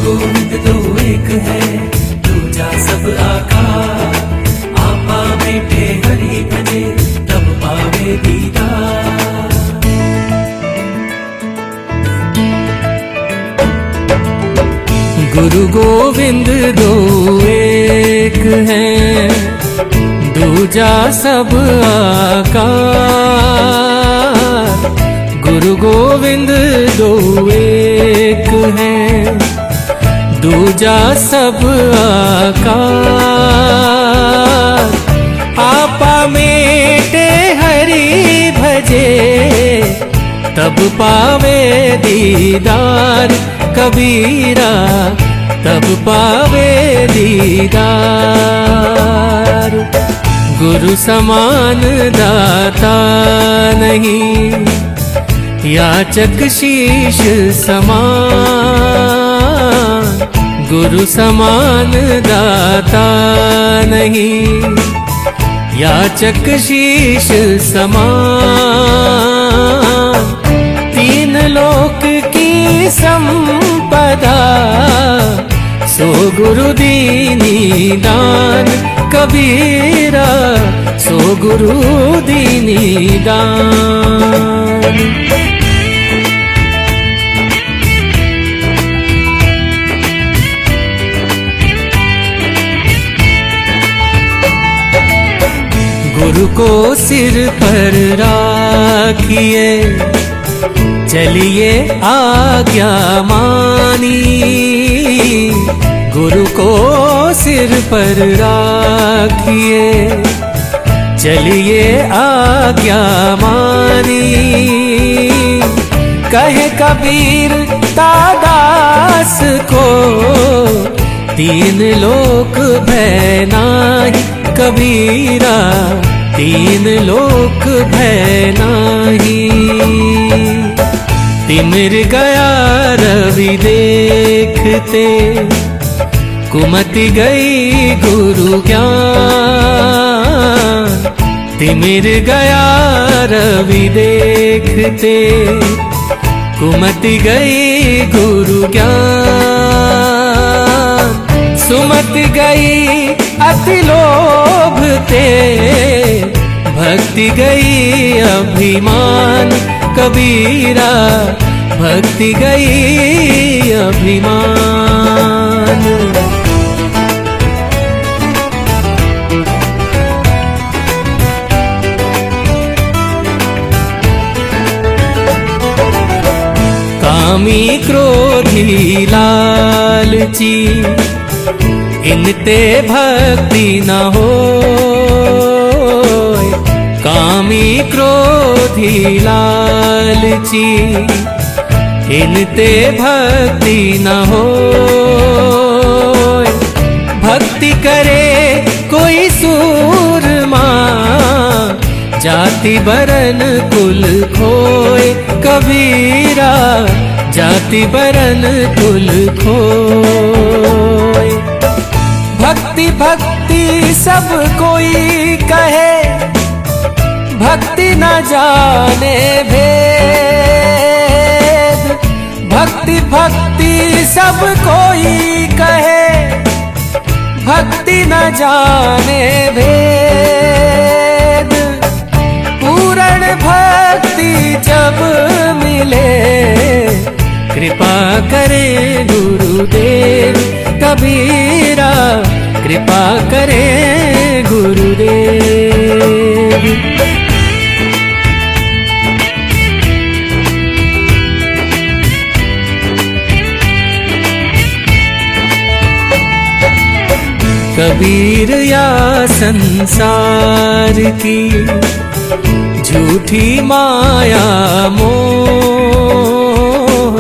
गोविंद दो एक है, दूजा सब आकार। आपा बेटे हरि भजे, तब पावे दीदार। गुरु गोविंद दो एक है, दूजा सब आकार। गुरु गोविंद दो एक है, दूजा सब आकार। आपा मेटे हरि भजे, तब पावे दीदार। कबीरा तब पावे दीदार। गुरु समान दाता नहीं, याचक शीश समान। गुरु समान दाता नहीं, याचक शीश समान। तीन लोक की संपदा, सो गुरु दीनी दान। कबीरा सो गुरु दीनी दान। गुरु को सिर पर राखिए, चलिए आज्ञा मानी। गुरु को सिर पर राखिए, चलिए आज्ञा मानी। कहे कबीर दास को, तीन लोक भय नाही। कबीरा तीन लोक भय नाही। तिमिर गया रवि देखते, कुमति गई गुरु ज्ञान। तिमिर गया रवि देखते, कुमति गई गुरु ज्ञान। सुमति गई अति लोभ ते, भक्ति गई अभिमान। कबीरा भक्ति गई अभिमान। कामी क्रोधी लालची, इनते भक्ति न हो। कामी क्रोधी लालची, इनते भक्ति न हो। भक्ति करे कोई सूरमा, जाति बरन कुल खोए। कबीरा जाति बरन कुल खोए। भक्ति भक्ति सब कोई कहे, भक्ति न जाने भेद। भक्ति भक्ति सब कोई कहे, भक्ति न जाने भेद। पूर्ण भक्ति जब मिले, कृपा करे गुरुदेव। कबीरा कृपा करे गुरुदेव। कबीर या संसार की झूठी माया मोह।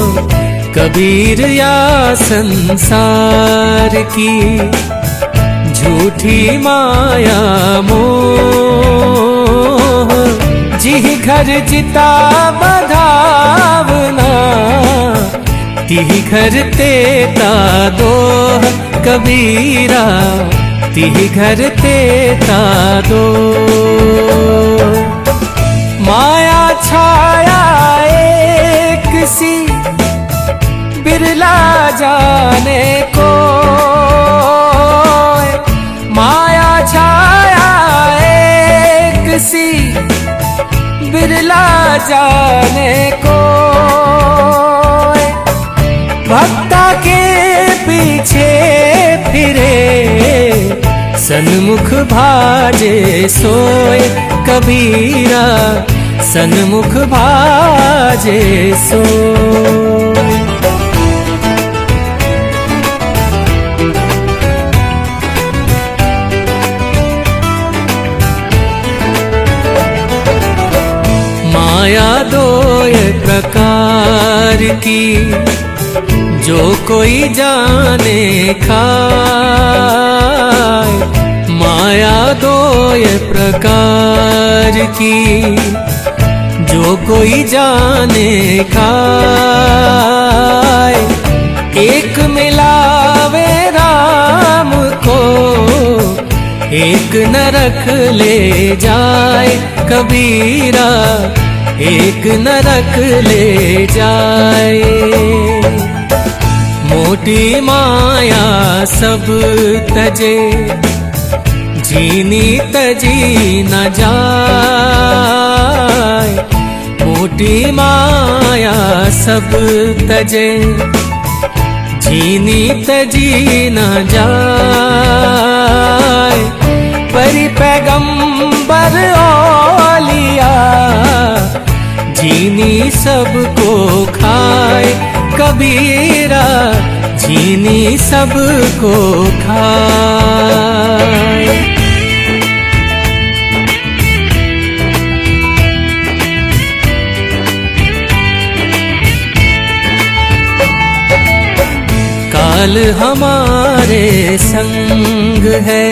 कबीर या संसार की झूठी माया मोह। जिह घर जिता बधावना, तिह घर तेता दोह। कबीरा तिह घर तेता दो। माया छाया एक सी, बिरला जाने ना जाने को, भक्ता के पीछे फिरे सन्मुख भाजे सोए कबीरा, सन्मुख भाजे सोए। माया दो ये प्रकार की, जो कोई जाने खाए। माया दो ये प्रकार की, जो कोई जाने खाए। एक मिलावे राम को, एक नरक ले जाए कबीरा, एक नरक ले जाए। मोटी माया सब तजे, जीनी तजी न जाए। मोटी माया सब तजे, जीनी तजी न जाए। परी पैगंबर औलिया, जीनी सबको खाए कबीरा, जीनी सबको खाए। काल हमारे संग है,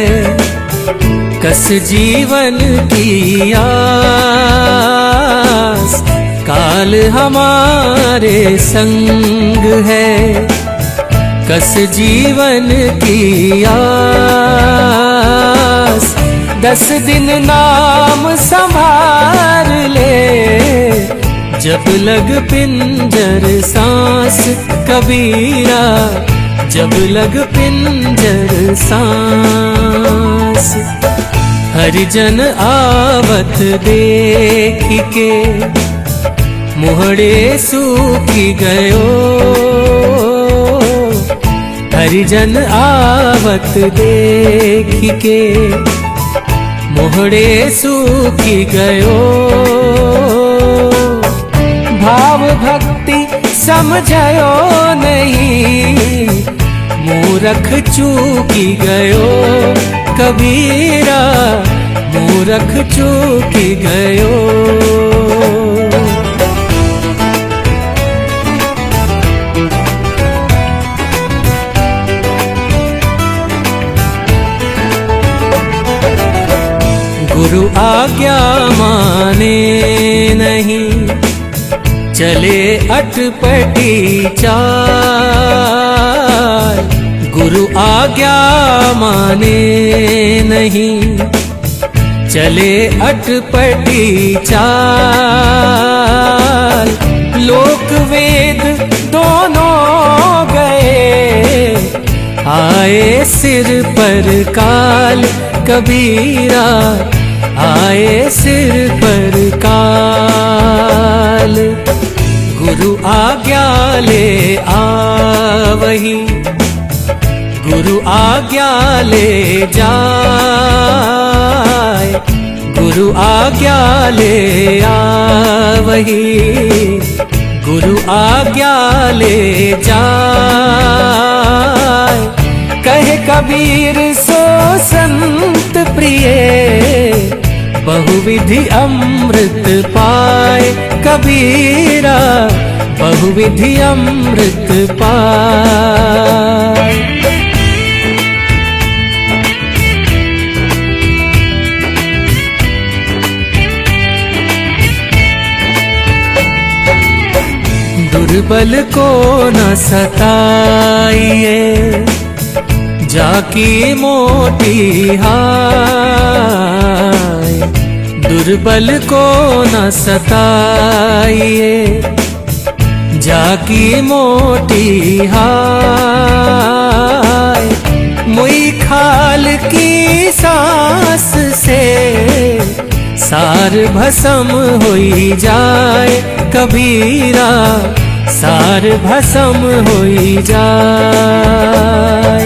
कस जीवन की आस। काल हमारे संग है, कस जीवन की आस। 10 दिन नाम संभाल ले, जब लग पिंजर सांस कबीरा, जब लग पिंजर सांस। हरिजन आवत देख के, मुहड़े सूखी गयो। हरिजन आवत देख के, मुहड़े सूखी गयो। भाव भक्ति समझयो नहीं, मूरख चूकी गयो कबीरा, मूरख चूकी गयो। गुरु आज्ञा माने नहीं, चले अटपटी चाल। गुरु आज्ञा माने नहीं, चले अटपटी चाल। लोक वेद दोनों गए, आए सिर पर काल कबीरा, आए सिर पर काल। गुरु आज्ञा ले आवही, गुरु आज्ञा ले जाए। गुरु आज्ञा ले आवही, गुरु आज्ञा ले जाए। कहे कबीर सो संत प्रिय, बहुविधि अमृत पाए कबीरा, बहुविधि अमृत पाए। दुर्बल को न सताइए, जाकी मोटी हाय। दुर्बल को न सताइए, जाकी मोटी हाय। मुई खाल की सांस से सार भस्म होई जाए कबीरा, सार भस्म होई जाए।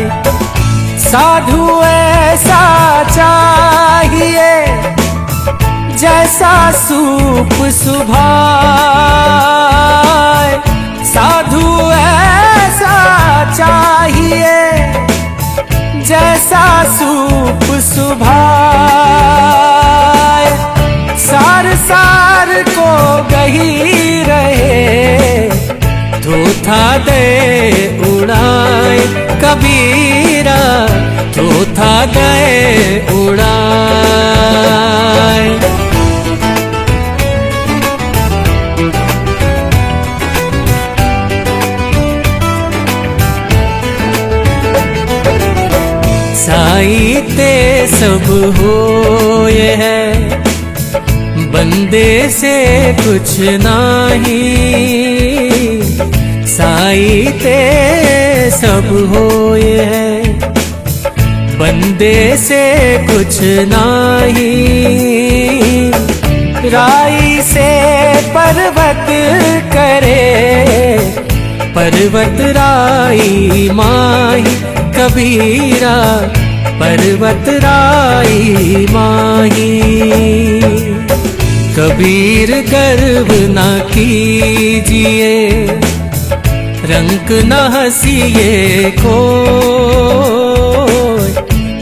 साधु ऐसा चाहिए जैसा सूप सुभाए, साधु ऐसा चाहिए जैसा सूप सुभाए। सार सार को गही रहे थोथा दे उड़ाए कबीरा, थोथा दे उड़ाए। साई ते सब होए है, बंदे से कुछ नहीं। साई ते सब होए है, बंदे से कुछ नहीं। राई से पर्वत करे, पर्वत राई माही कबीरा, पर्वत राई माही। कबीर गर्व न कीजिए, रंक न हंसिए को।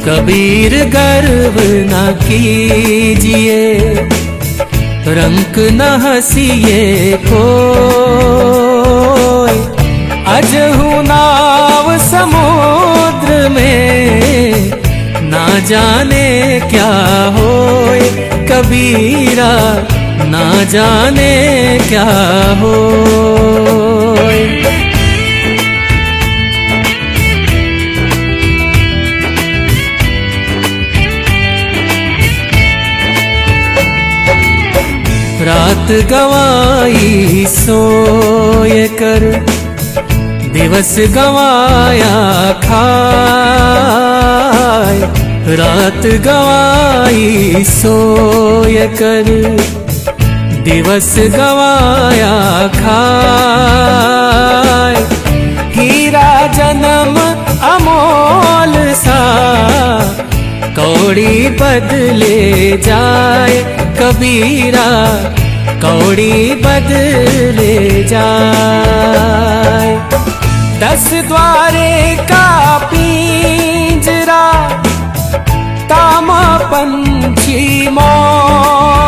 कबीर गर्व न कीजिए, रंक न हंसिए को। अजहु नाव समुद्र में, ना जाने क्या होए कबीरा, ना जाने क्या होए। रात गवाई सोए कर, दिवस गवाया खाए। रात गवाई सोए कर, दिवस गवाया खाए। हीरा जन्म अमोल सा, कौड़ी बदले जाए कबीरा, कौड़ी बदले जाए। 10 द्वारे का पिंजरा, तामा पंछी मौन।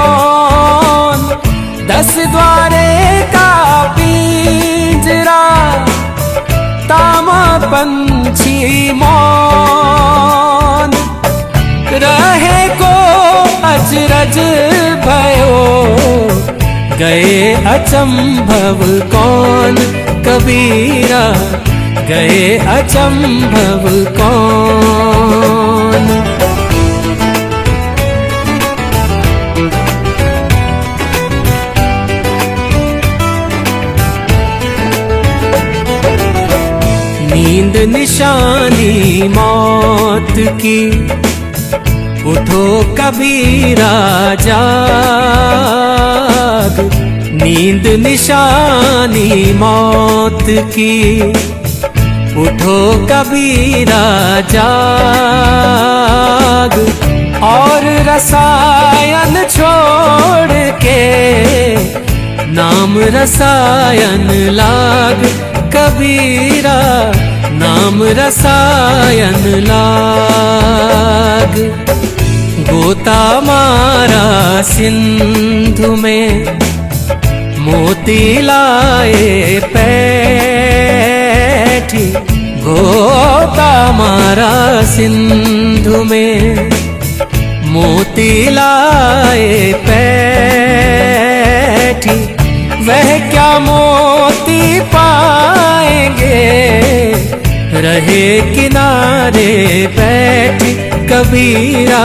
10 द्वारे का पिंजरा, तामा पंछी मौन। रहे को अचरज भयो, गए अचंभव कौन कबीरा, गए अचंभव कौन। नींद निशानी मौत की, उठो कबीरा जाग। नींद निशानी मौत की, उठो कबीरा जाग। और रसायन छोड़ के, नाम रसायन लाग कबीरा, नाम रसायन लाग। गोता मारा सिंधु में, मोती लाए पैठी। गोता मारा सिंधु में, मोती लाए पैठी। वह क्या मोती पाएंगे, रहे किनारे बैठी कबीरा,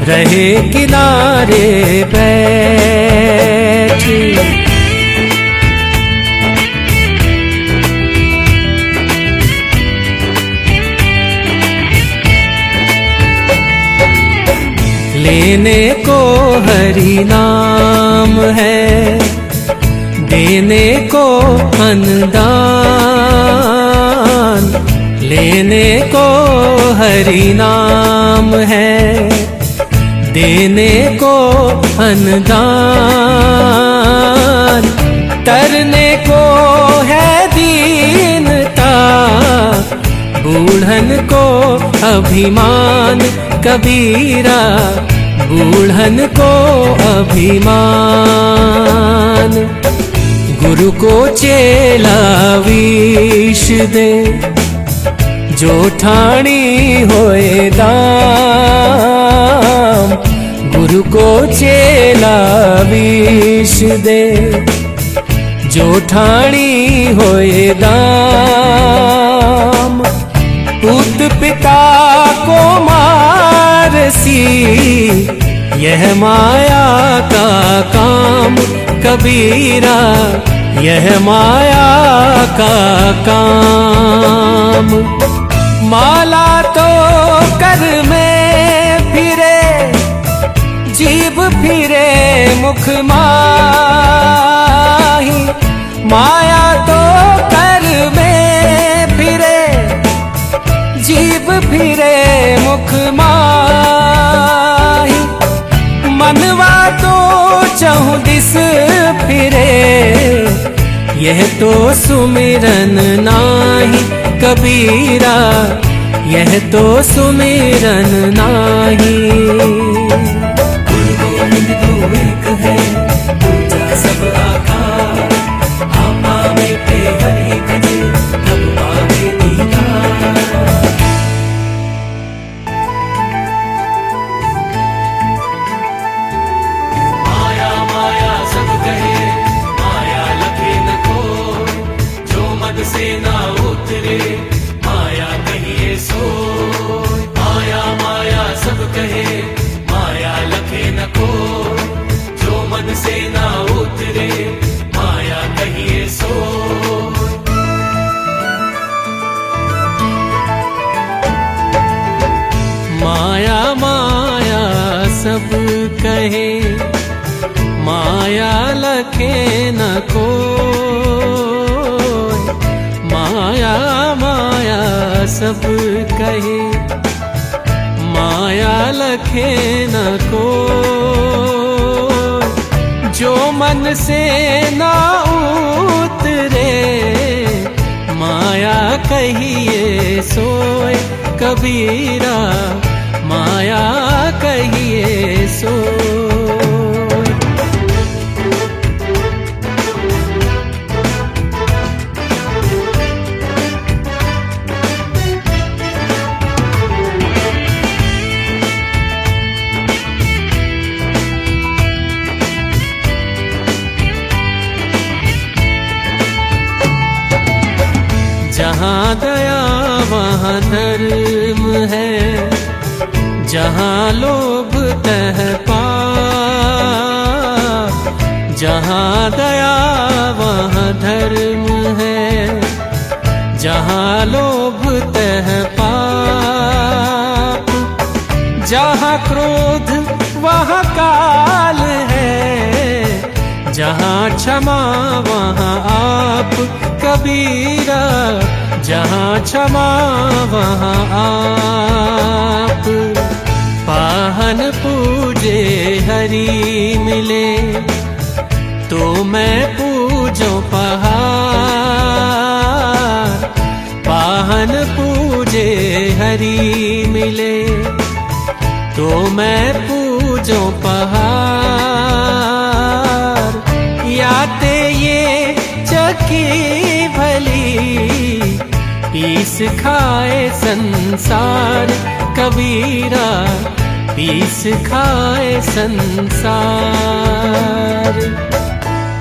रहे किनारे बैठी। लेने को हरि नाम है, देने को अनुदान। लेने को हरि नाम है, देने को अनुदान। तरने को है दीनता, बूढ़न को अभिमान। कबीरा बूढ़न को अभिमान। गुरु को चेला विष दे, जो ठाणी होए दाम। गुरु को चेला विष दे, जो ठाणी होए दाम। पुत पिता को मारसी, यह माया का काम। कबीरा यह माया का काम। माला तो कर में फिरे, जीभ फिरे मुख माही। माया तो कर में फिरे, जीभ फिरे मुख माही। मनवा तो चहुँ दिस फिरे, यह तो सुमिरन नाही। कबीरा यह तो सुमिरन नाही। गुरु गोविंद दो एक है, दूजा सब आकार। आपा में पे हरि भजे, तब पावे दीदार। माया माया सब कहे, माया लखे न कोई। जो मद से ना उतरे, माया कहिए सोय। माया माया सब कहे, माया लखे न कोई। जो मन से ना उतरे, माया कहिए सोय। माया माया सब कहे, माया लखे न कोय। माया माया सब कहे, माया लखे न कोय। जो मन से ना उतरे, माया कहिए सोय। कबीरा माया कहिए सोय। जहाँ दया वहाँ धर्म है, जहाँ लोभ तह पाप। जहाँ दया वहाँ धर्म है, जहाँ लोभ तह पाप। जहाँ क्रोध वहाँ काल है, जहाँ क्षमा वहाँ आप। कबीरा जहाँ क्षमा वहाँ आप। पाहन पूजे हरि मिले, तो मैं पूजो पहाड़। पाहन पूजे हरि मिले, तो मैं पूजो पहाड़। याते ये चकी भली, पीस खाए संसार। कबीरा पीस खाए संसार।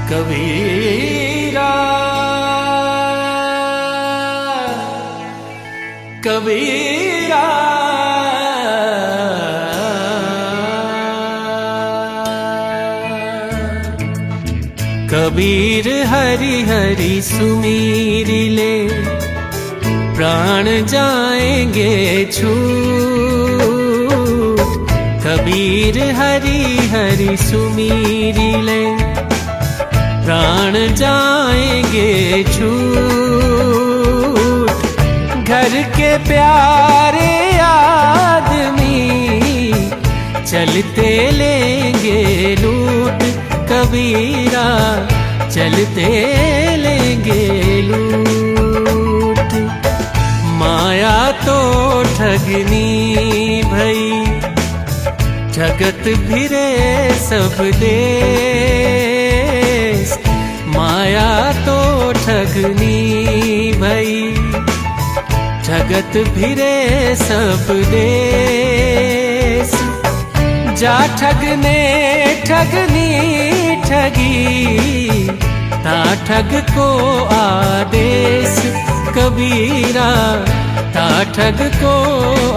कबीरा कबीरा कबीर हरि हरि सुमीर ले, प्राण जाएंगे छूट। कबीर हरि हरि सुमीरी ले, प्राण जाएंगे छूट। घर के प्यारे आदमी चलते लेंगे लूट, कबीरा चलते लेंगे लूट। माया तो ठगनी भई, ठगत फिरे सब देश। माया तो ठगनी भई, ठगत फिरे सब देश। जा ठगने ठगनी ठगी, ता ठग को आदेश। कबीरा ता ठग को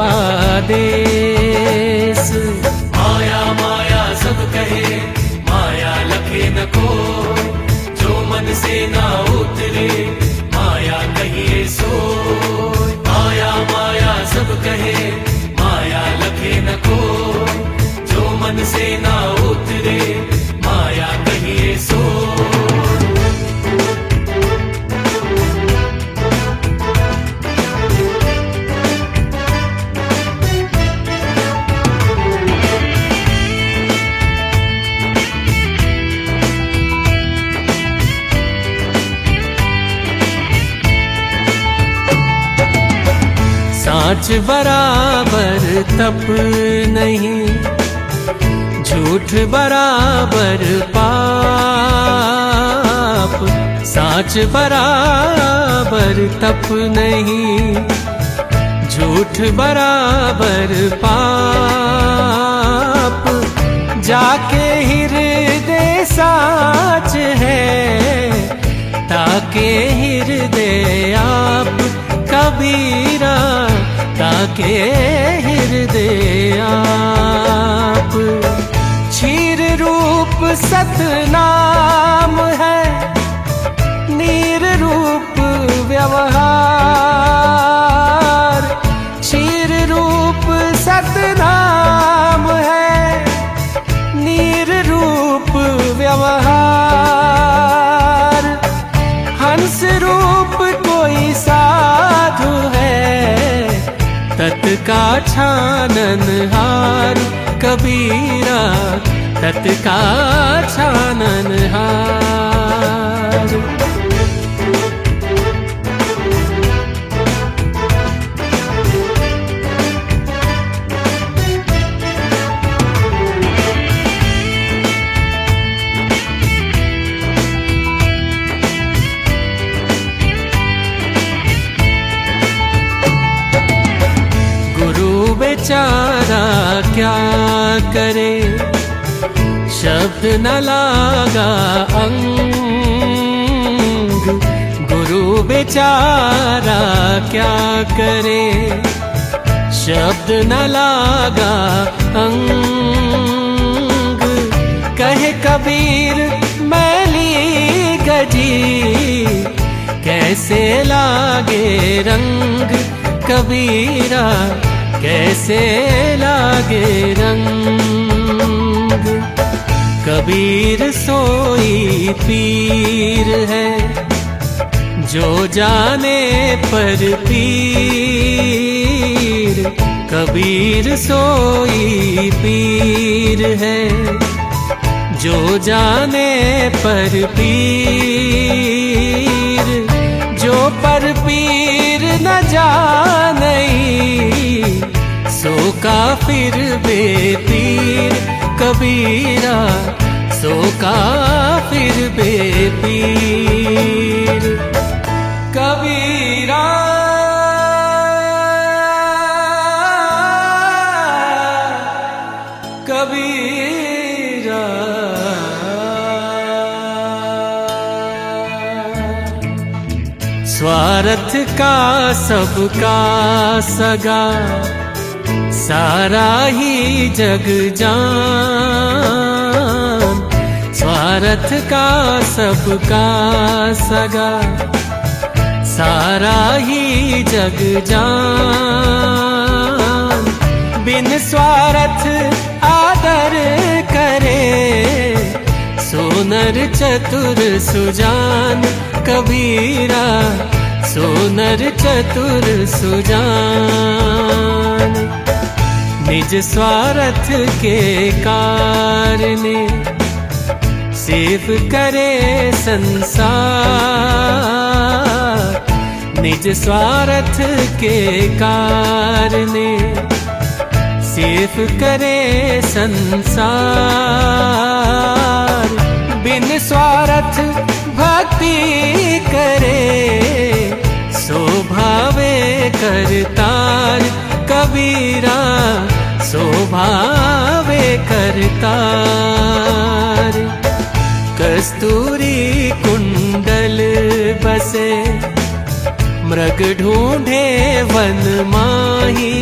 आदेश। माया माया सब कहे, माया लखे न को। जो मन से ना उतरे, माया कहिए सो। माया माया सब कहे, माया लखे न को। जो मन से ना उतरे, माया कहिए सो। साँच बराबर तप नहीं, झूठ बराबर पाप। साँच बराबर तप नहीं, झूठ बराबर पाप। जाके हृदय साँच है, ताके हृदय आप। कबीरा ताके हृदय आप। क्षीर रूप सतनाम है, नीर रूप व्यवहार। क्षीर रूप सतनाम है, नीर रूप व्यवहार। हंस रूप कोई साधु है, तत् का छाननहार। कबीरा तत् का छाननहार। बेचारा क्या करे, शब्द न लागा अंग। गुरु बेचारा क्या करे, शब्द न लागा अंग। कहे कबीर मैली गजी, कैसे लागे रंग। कबीरा कैसे लागे रंग। कबीर सोई पीर है, जो जाने पर पीर। कबीर सोई पीर है, जो जाने पर पीर। जो पर पीर न जाने, सो काफिर बेपीर। कबीरा सो काफिर बेपीर। कबीरा कबीरा स्वार्थ का सबका सगा, सारा ही जग जान। स्वार्थ का सबका सगा, सारा ही जग जान। बिन स्वार्थ करे सोनर चतुर सुजान कबीरा, सोनर चतुर सुजान। निज स्वार्थ के कारणे सेव करे संसार, निज स्वार्थ के कारणे सेव करे संसार। बिन स्वार्थ भक्ति करे स्वभावे करतार कबीरा, स्वभावे करतार। कस्तूरी कुंडल बसे मृग ढूंढे वन माही,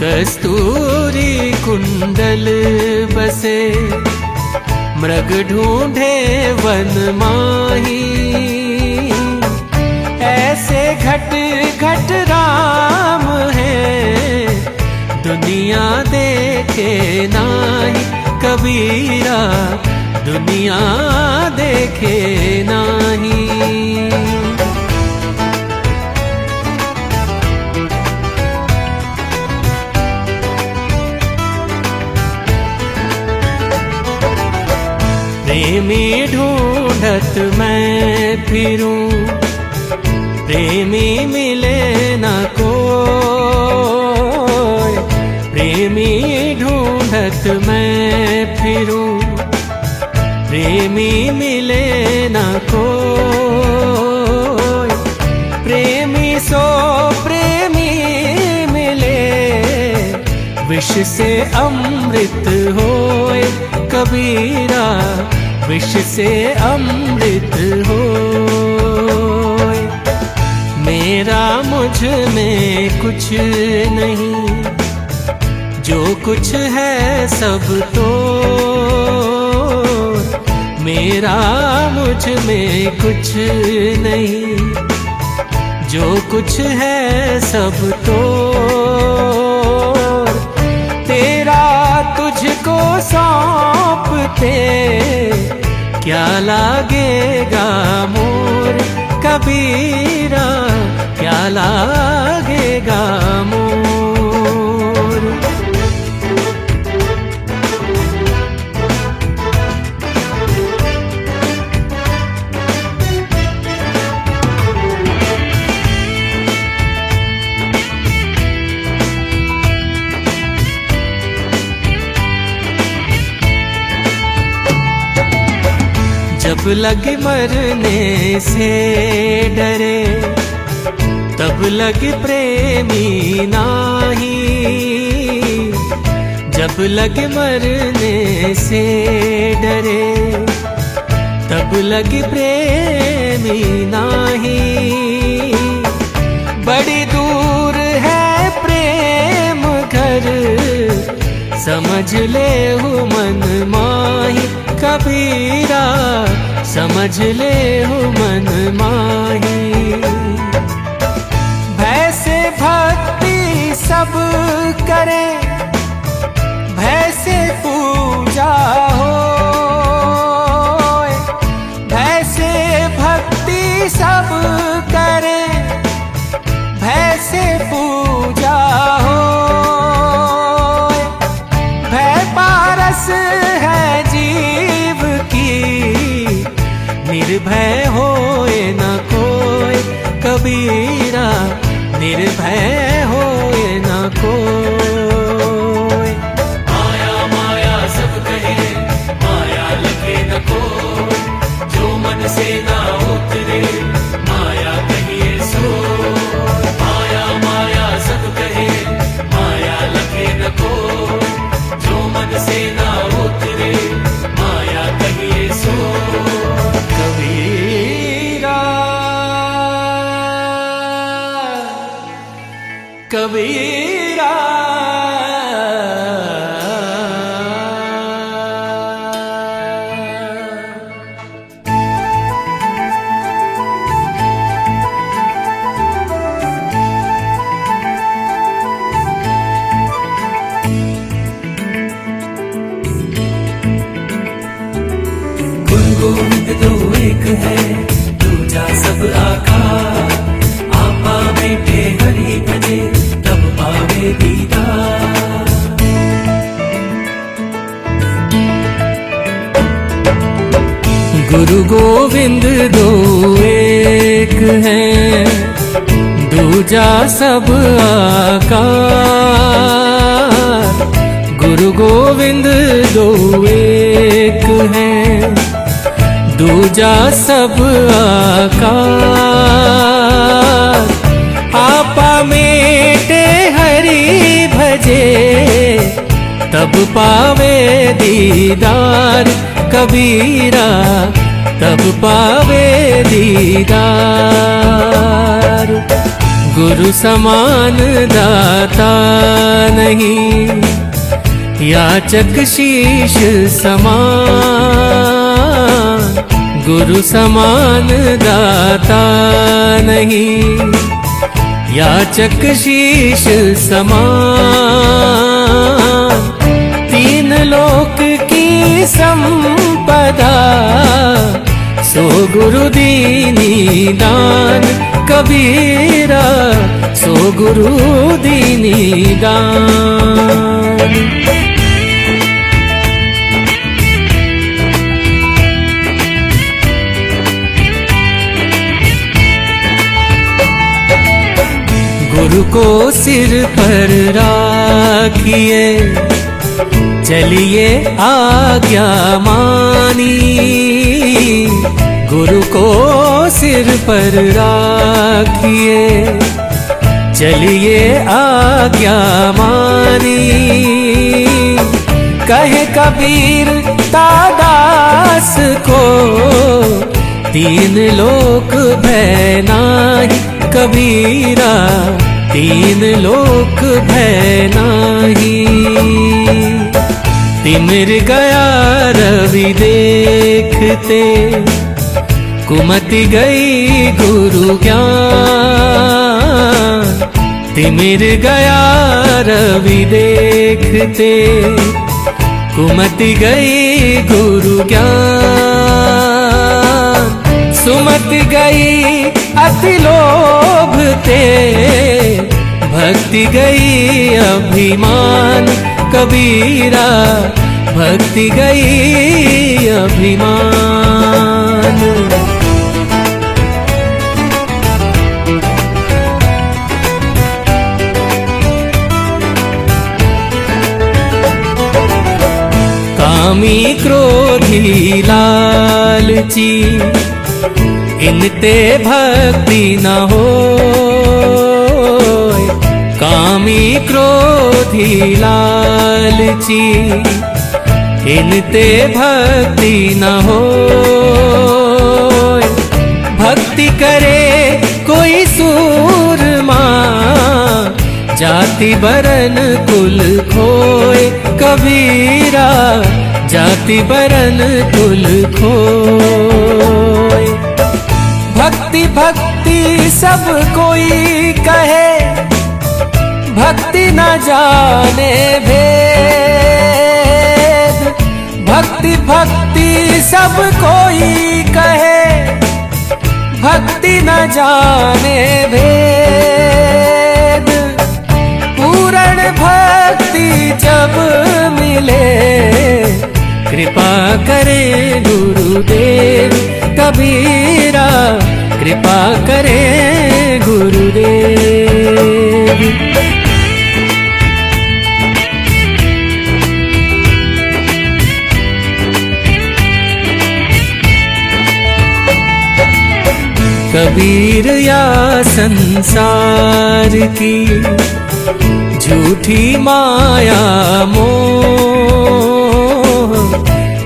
कस्तूरी कुंडल बसे मृग ढूंढे वन माही। ऐसे घट घट राम है दुनिया देखे नाही कबीरा, दुनिया देखे नाही। प्रेमी ढूंढत मैं फिरूं, प्रेमी मिले न कोई। प्रेमी ढूंढत मैं फिरूं, प्रेमी मिले न कोई। प्रेमी सो प्रेमी मिले, विष से अमृत होए कबीरा, विष से अमृत होए। मेरा मुझ में कुछ नहीं, जो कुछ है सब तो। मेरा मुझ में कुछ नहीं, जो कुछ है सब तो। तेरा तुझको सौंपते क्या लागेगा मोर कबीरा, क्या लागेगा मोर। जब लगे मरने से डरे, तब लगे प्रेमी नाही। जब लगे मरने से डरे, तब लगे प्रेमी नाही। बड़ी दूर है प्रेम घर, समझ ले हूँ मन माही कबीरा, समझ ले हूँ मन माही। भय से भक्ति सब करे, भय से पूजा हो। भय से भक्ति सब करे, भय से पूजा हो। भय पारस है जीव की, निर्भय होए न कोई कबीरा, निर्भय होए न कोई। माया माया सब कहे, माया लगे न कोई। जो मन से ना उतरे, माया कहिए सो। माया माया सब कहे, माया लगे न कोई। जो मन से ना उतरे, माया कहिए सो। कबीरा कबीरा गोविंद दो एक है, दूजा सब आकार। आपा बेटे हरि भजे, तब पावे दीदार। गुरु गोविंद दो एक है, दूजा सब आकार। गुरु गोविंद दो एक है, दूजा सब आकार। आपा मेटे हरि भजे, तब पावे दीदार। कबीरा तब पावे दीदार। गुरु समान दाता नहीं, याचक शीश समान। गुरु समान दाता नहीं, याचक शीश समान। तीन लोक की संपदा, सो गुरु दीनी दान। कबीरा सो गुरु दीनी दान। गुरु को सिर पर राखिए, चलिए आज्ञा मानी। गुरु को सिर पर राखिए, चलिए आज्ञा मानी। कहे कबीर तादास को, तीन लोक भय नाही। कबीरा तीन लोक भय नाही। तिमिर गया रवि देखते, कुमति गई गुरु ज्ञान। तिमिर गया रवि देखते, कुमति गई गुरु ज्ञान। सुमति गई अति लोभ ते, भक्ति गई अभिमान। कबीरा भक्ति गई अभिमान। कामी क्रोधी लालची, इनते भक्ति न हो। कामी क्रोधी लालची, इनते भक्ति न हो। भक्ति करे कोई सूरमा, जाति बरन कुल खोए। कबीरा जाति बरन कुल खोए। भक्ति भक्ति सब कोई कहे, भक्ति न जाने भेद। भक्ति भक्ति सब कोई कहे, भक्ति न जाने भेद। पूर्ण भक्ति जब मिले, कृपा करे गुरुदेव। कबीरा कृपा करे गुरुदेव। कबीर या संसार की झूठी माया मोह।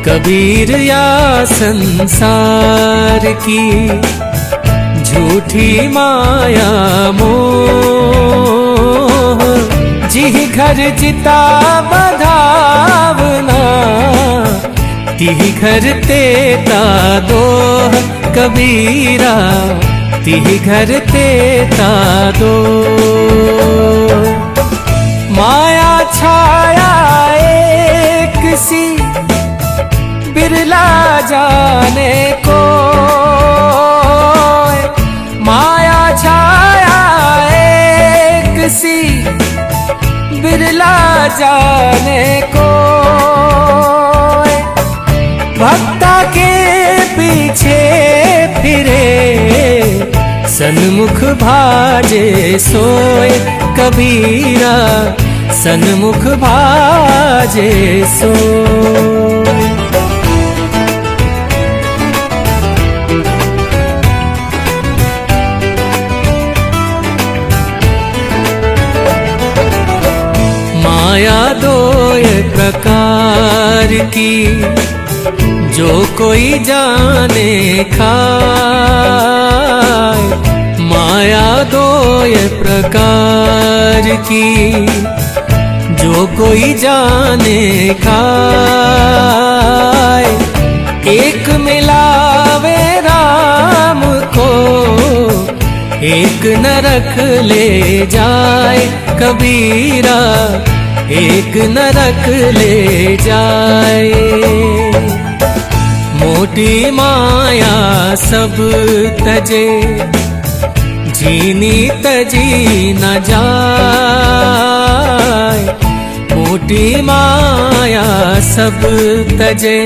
कबीर या संसार की झूठी माया मोह। जिह घर जिता बधावना, तिह घर तेता दोह। कबीरा तिह घर तेता दो। माया छाया एक सी बिरला जाने को माया छाया एक सी बिरला जाने को भक्ता के पीछे फिरे सन्मुख भाजे सोए कबीरा सन्मुख भाजे सोए। माया दो प्रकार की जो कोई जाने खाए, माया दो प्रकार की जो कोई जाने खाए। एक मिलावे राम को एक नरक ले जाए कबीरा एक नरक ले जाए। मोटी माया सब तजे जीनी तजी न जाए। मोटी माया सब तजे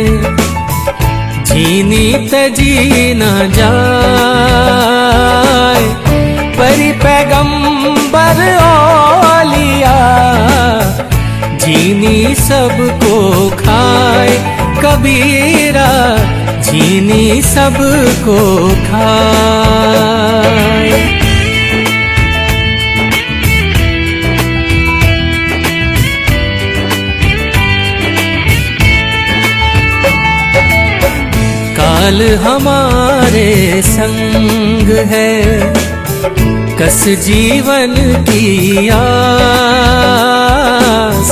जीनी तजी न जाए। परी पैगंबर औलिया जीनी सबको खाए कबीरा जीनी सबको खाए। काल हमारे संग है कस जीवन की आस।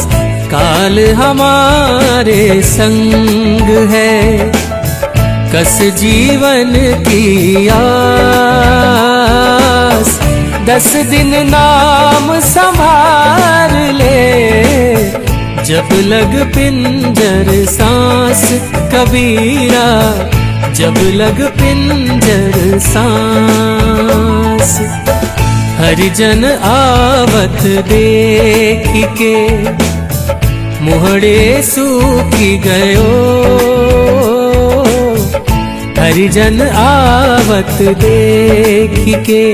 काल हमारे संग है कस जीवन की आस। 10 दिन नाम संभाल ले जब लग पिंजर सांस कबीरा जब लग पिंजर सांस। हरिजन आवत देख के मुहड़े सूखी गयो। हरिजन आवत देख के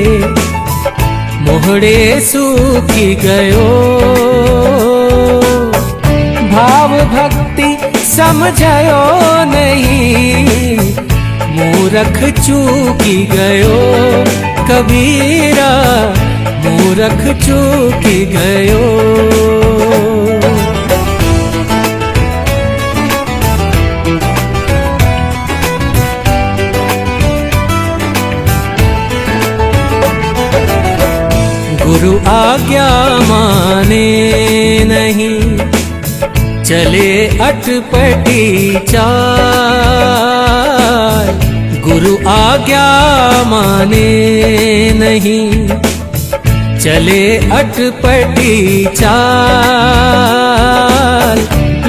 मुहड़े सूखी गयो। भाव भक्ति समझयो नहीं मूरख चूकी गयो कबीरा मूरख चूकी गयो। गुरु आज्ञा माने नहीं चले अटपटी चाल। गुरु आज्ञा माने नहीं चले अटपटी चाल।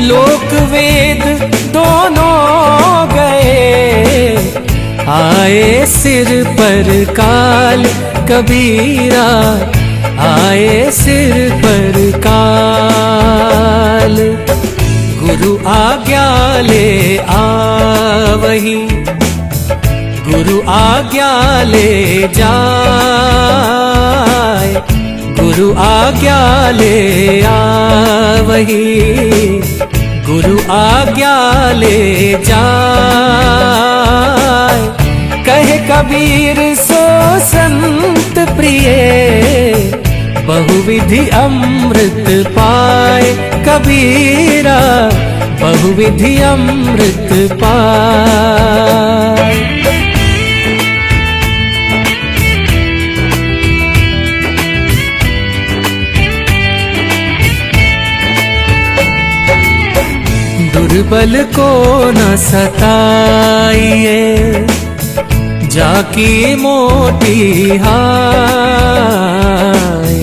लोक वेद दोनों गए आए सिर पर काल कबीरा आए सिर पर काल। गुरु आज्ञा ले आवही गुरु आज्ञा ले जाए। गुरु आज्ञा ले आवही गुरु आज्ञा ले जाए। कहे कबीर सो संत प्रिय बहुविधि अमृत पाए कबीरा बहुविधि अमृत पाए। दुर्बल को न सताइए जाकी मोटी हाय।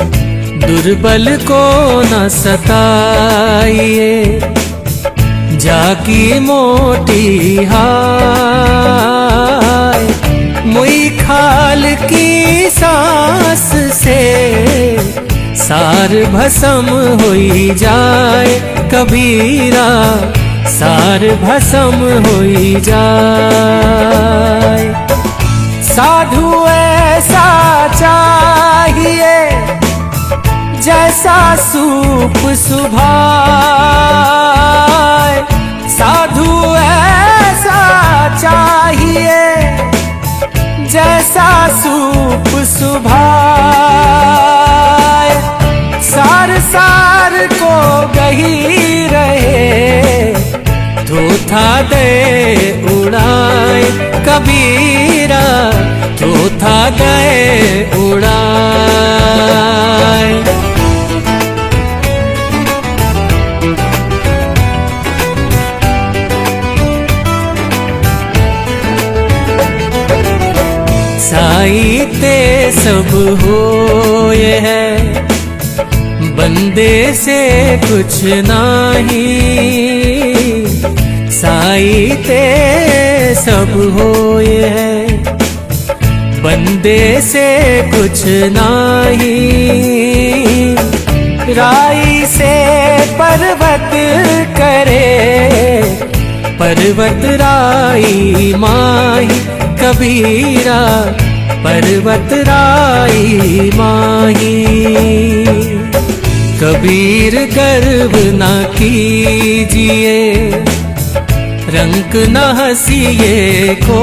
दुर्बल को न सताइए जाकी मोटी हाय मुई खाल की सांस से सार भस्म होई जाए कबीरा सार भस्म होई जाए। साधु ऐसा चाहिए जैसा सूप सुभाए, साधु ऐसा चाहिए जैसा सूप सुभाए। सार सार को गही रहे थोथा दे उड़ाए कबीरा थोथा दे उड़ाए। साई ते सब होए है बंदे से कुछ नहीं, साई ते सब होए है बंदे से कुछ नहीं। राई से पर्वत करे पर्वत राई माही कबीरा पर्वत राई माही। कबीर गर्व न कीजिए रंक न हंसिए को,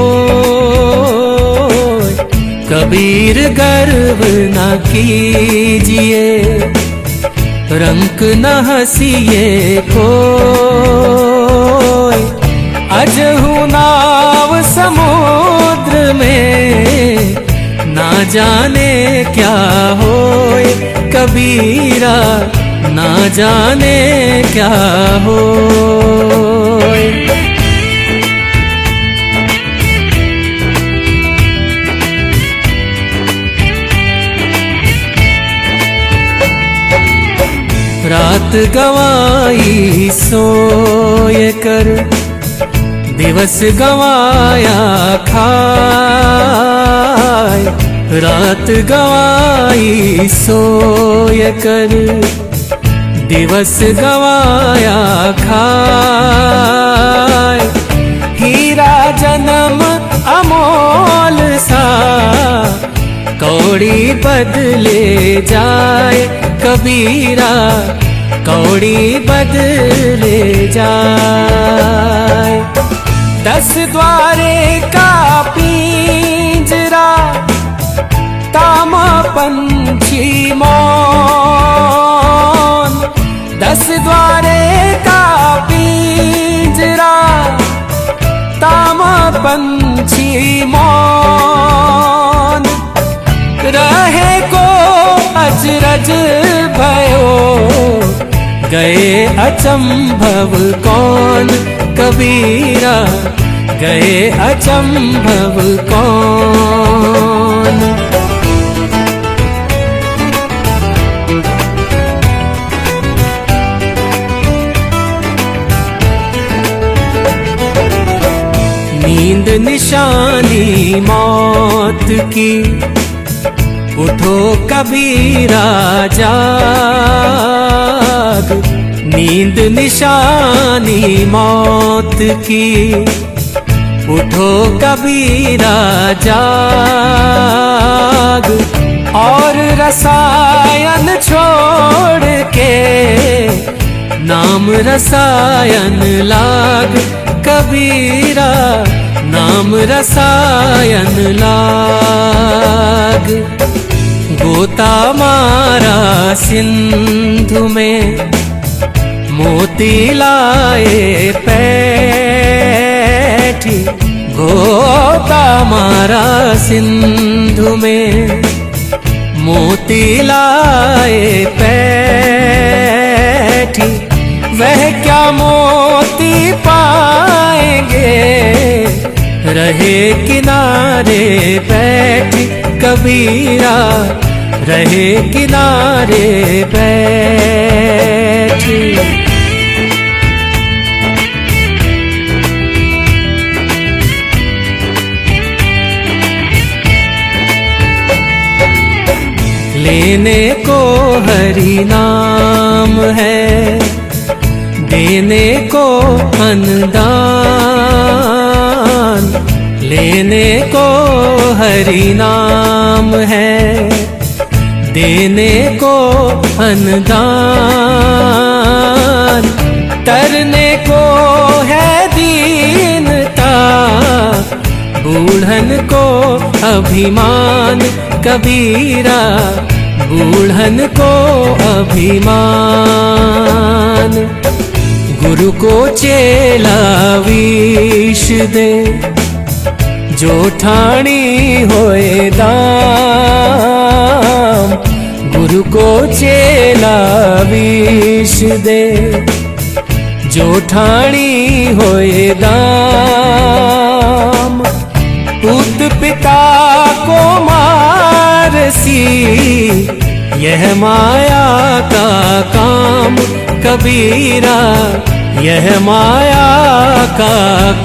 कबीर गर्व न कीजिए रंक न हंसिए को। अजहु नाव समुद्र में ना जाने क्या होए कबीरा ना जाने क्या होए। रात गवाई सोए कर दिवस गवाया खाए, रात गवाई सोय कर दिवस गवाया खाए। हीरा जन्म अमोल सा कौड़ी बदले जाए कबीरा कौड़ी बदले जाए। 10 द्वारे का पिंजरा तामा पंछी मौन, 10 द्वारे का पिंजरा तामा पंछी मौन। रहे को अजरज भयो गए अचंभव कौन कबीरा गए अचंभव कौन। नींद निशानी मौत की उठो कबीरा जाग, नींद निशानी मौत की उठो कबीरा जाग। और रसायन छोड़ के नाम रसायन लाग कबीरा नाम रसायन लाग। गोता मारा सिंधु में मोती लाए पैठी, गोता मारा सिंधु में मोती लाए पैठी। वह क्या मोती पाएंगे रहे किनारे बैठी कबीरा रहे किनारे बैठी। लेने को हरि नाम है, देने को अन्नदान। लेने को हरि नाम है, देने को अन्नदान। तरने को है दीनता, बूढ़न को अभिमान। कबीरा बूढ़न को अभिमान। गुरु को चेला विष दे, जो ठाणी होए दाम। गुरु को चेला विष दे, जो ठाणी होए दाम। पूत पिता को मारसी, यह माया का काम। कबीरा यह माया का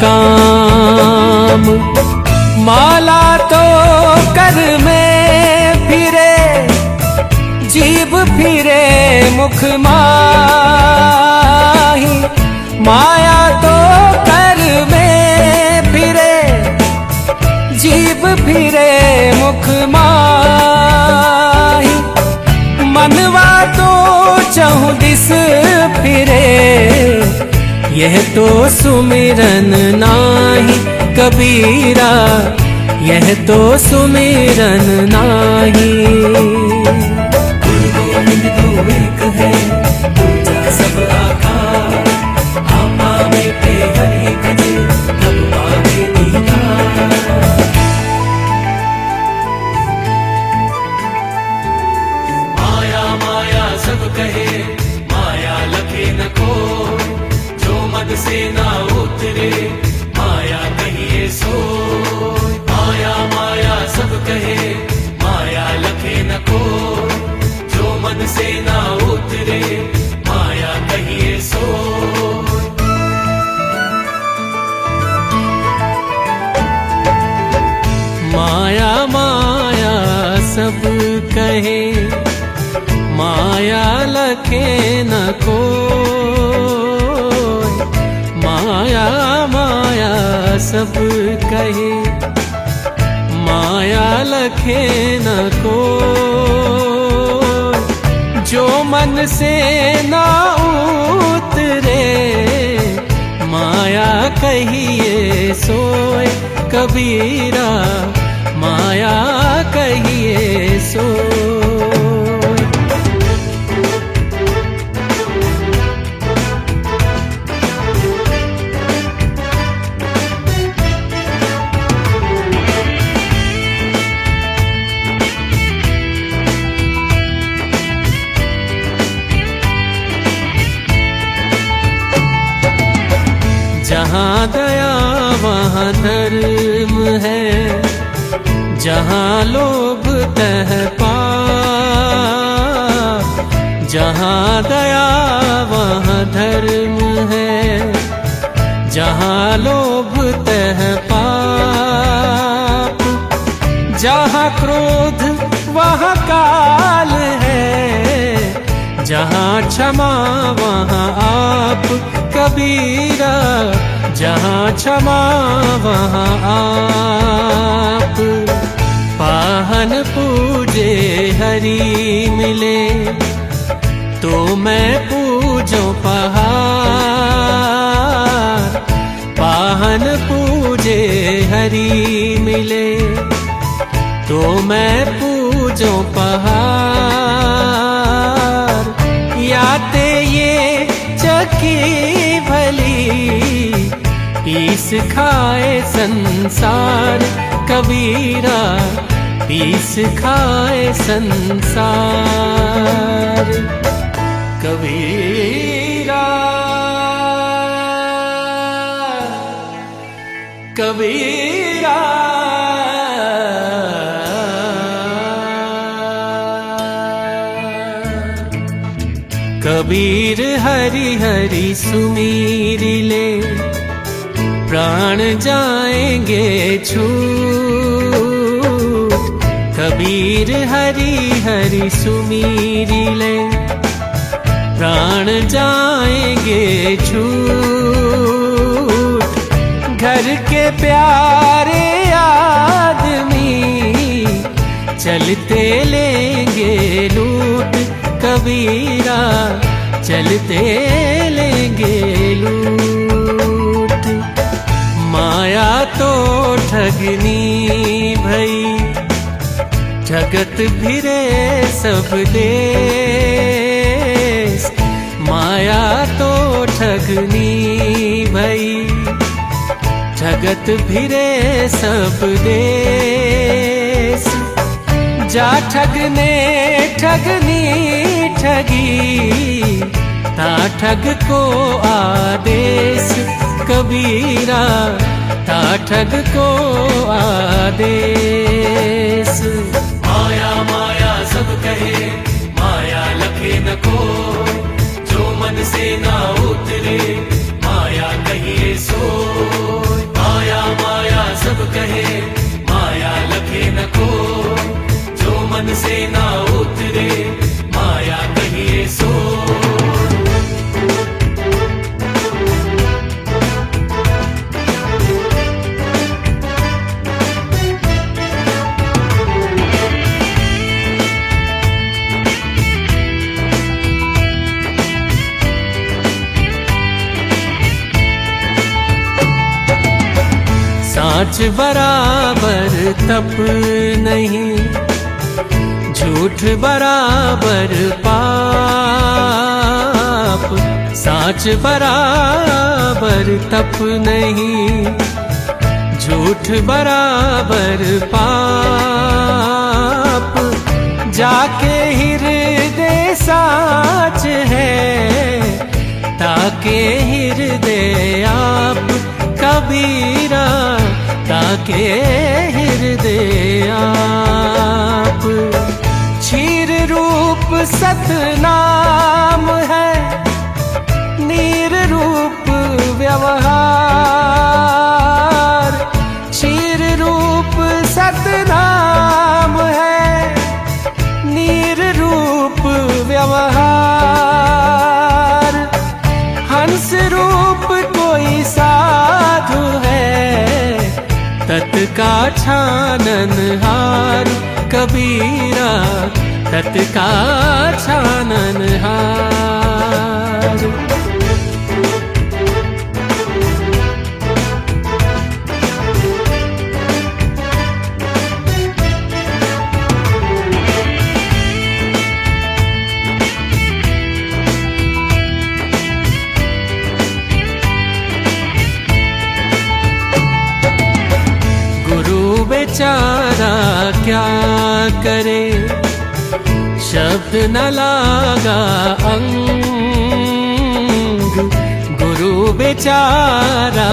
काम। माला तो कर में फिरे, जीभ फिरे मुख माही। माया तो कर में फिरे, जीभ फिरे मुख माही। मनवा तो चहुँ दिस फिरे, यह तो सुमिरन नाही। कबीरा यह तो सुमिरन नाही। गुरु गोविंद दो एक है, दूजा सब आकार। आपा में पे हरि भजे, तब पावे दीदार। माया माया सब कहे, माया लखे न को। जो मद से ना उतरे, माया कहिए सो। माया माया सब कहे, माया लखे न को। जो मद से ना उतरे, माया कहिए सो। माया माया सब कहे, माया लखे न कोय। माया माया सब कहे, माया लखे न कोय। जो मन से ना उतरे, माया कहिए सोय। कबीरा माया कहिए सोय। जहाँ दया वहाँ धर्म है, जहाँ लोभ तह पाप। जहाँ दया वहाँ धर्म है, जहाँ लोभ तह पाप। जहाँ क्रोध वहाँ काल है, जहाँ क्षमा वहाँ आप। कबीरा जहाँ क्षमा वहाँ आप। पाहन पूजे हरि मिले, तो मैं पूजो पहाड़। पाहन पूजे हरि मिले, तो मैं पूजो पहाड़। याते ये चकी भली, पीस खाए संसार। कबीरा पीस खाए संसार। कबीरा कबीरा कबीर हरि हरि सुमीर ले, प्राण जाएंगे छूट। कबीर हरि हरि सुमीरी ले, प्राण जाएंगे छूट। घर के प्यारे आदमी चलते लेंगे लूट, कबीरा चलते लेंगे लूट। माया तो ठगनी भई, जगत फिरे सब देश। माया तो ठगनी भई, जगत फिरे सब देश। जा ठगने ठगनी ठगी, ता ठग को आदेश। कबीरा ता ठग को आदेश। माया माया सब कहे, माया लखे न को। जो मन से ना उतरे, माया कहिए सो। माया माया सब कहे, माया लखे न को। जो मन से ना उतरे, माया कहिए सो। साँच बराबर तप नहीं, झूठ बराबर पाप। साँच बराबर तप नहीं, झूठ बराबर पाप। जाके हृदय साँच है, ताके हृदय आप। कबीरा ताके हृदय आप। क्षीर रूप सतनाम है, नीर रूप व्यवहार। क्षीर रूप सतनाम है, नीर रूप व्यवहार। हंस रूप कोई साधु है, तत् का छाननहार। कबीरा तत् का छाननहार। बेचारा क्या करे, शब्द न लागा अंग। गुरु बेचारा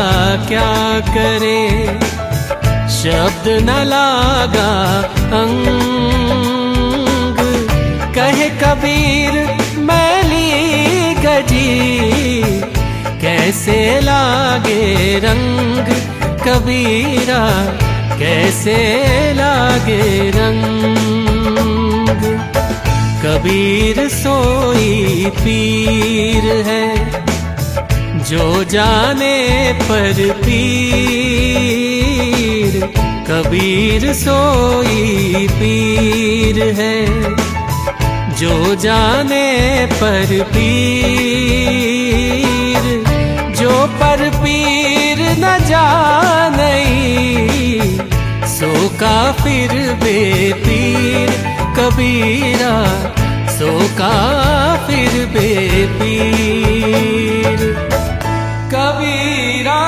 क्या करे, शब्द न लागा अंग। कहे कबीर मैली गजी, कैसे लागे रंग। कबीरा कैसे लागे रंग। कबीर सोई पीर है, जो जाने पर पीर। कबीर सोई पीर है, जो जाने पर पीर। जो पर पीर न जाने, सो काफिर बेपीर। कबीरा सो काफिर बेपीर। कबीरा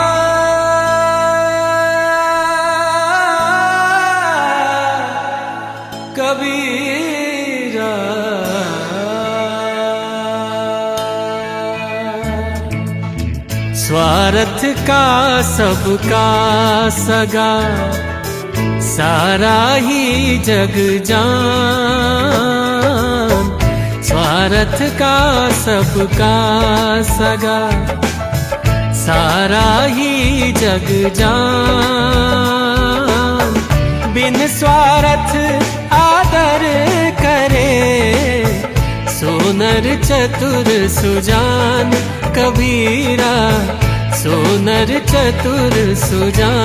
कबीरा स्वार्थ का सबका सगा, सारा ही जग जान। स्वार्थ का सबका सगा, सारा ही जग जान। बिन स्वार्थ सोनर चतुर सुजान कबीरा, सोनर चतुर सुजान।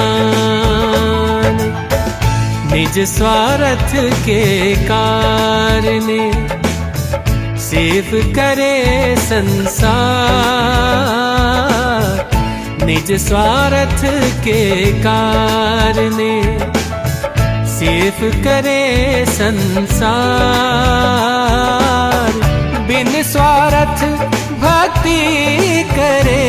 निज स्वार्थ के कारणे सेव करे संसार, निज स्वार्थ के कारणे सेव करे संसार। बिन स्वार्थ भक्ति करे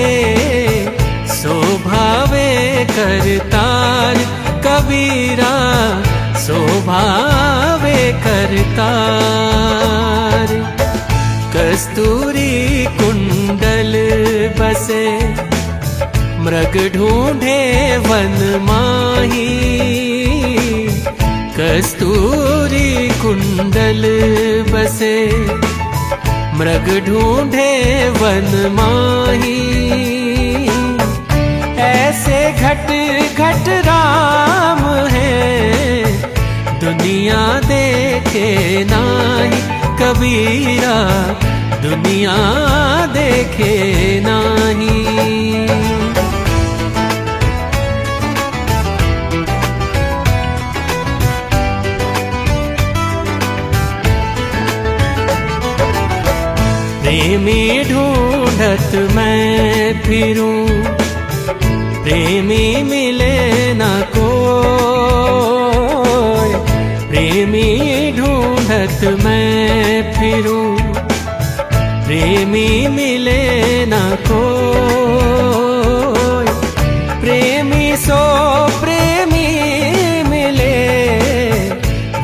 स्वभावे करतार कबीरा, स्वभावे करतार। कस्तूरी कुंडल बसे मृग ढूंढे वन माही, कस्तूरी कुंडल बसे मृग ढूंढे वन माही। ऐसे घट घट राम है दुनिया देखे नाही कबीरा, दुनिया देखे नाही। प्रेमी ढूंढत मैं फिरूं, प्रेमी मिले न कोई। प्रेमी ढूंढत मैं फिरूं, प्रेमी मिले न कोई। प्रेमी सो प्रेमी मिले,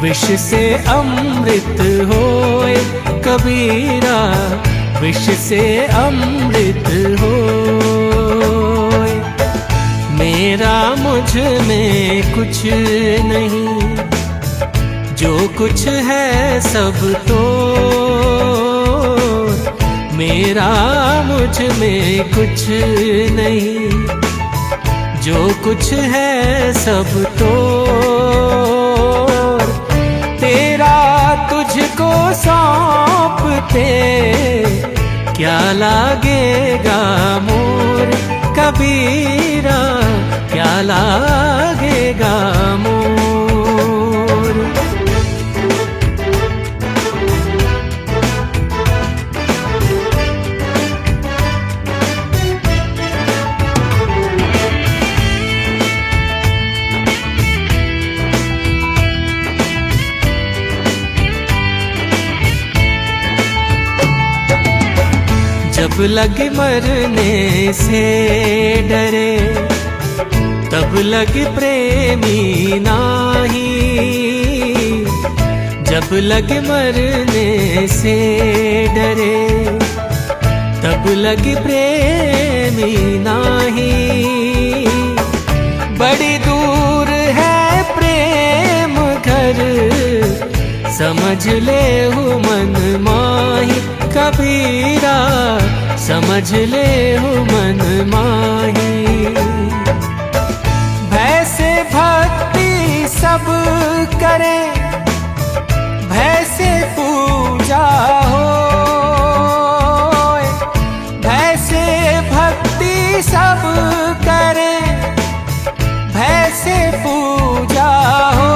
विष से अमृत होए कबीरा, विष से अमृत होए। मेरा मुझ में कुछ नहीं, जो कुछ है सब तो। मेरा मुझ में कुछ नहीं, जो कुछ है सब तो। तेरा तुझको सौंपते क्या लागेगा मोर कबीरा, क्या लागेगा मोर। जब लगे मरने से डरे, तब लगे प्रेमी नाही। जब लगे मरने से डरे, तब लगे प्रेमी नाही। बड़ी दूर है प्रेम घर, समझ ले हो मन माही कबीरा, समझ ले हो मन माही। भय से भक्ति सब करे, भय से पूजा हो। भय से भक्ति सब करे, भय से पूजा हो।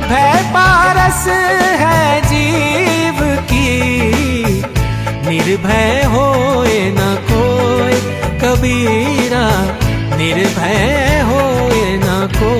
भय पारस है जीव की, निर्भय होए न कोई कबीरा, निर्भय होए न कोई।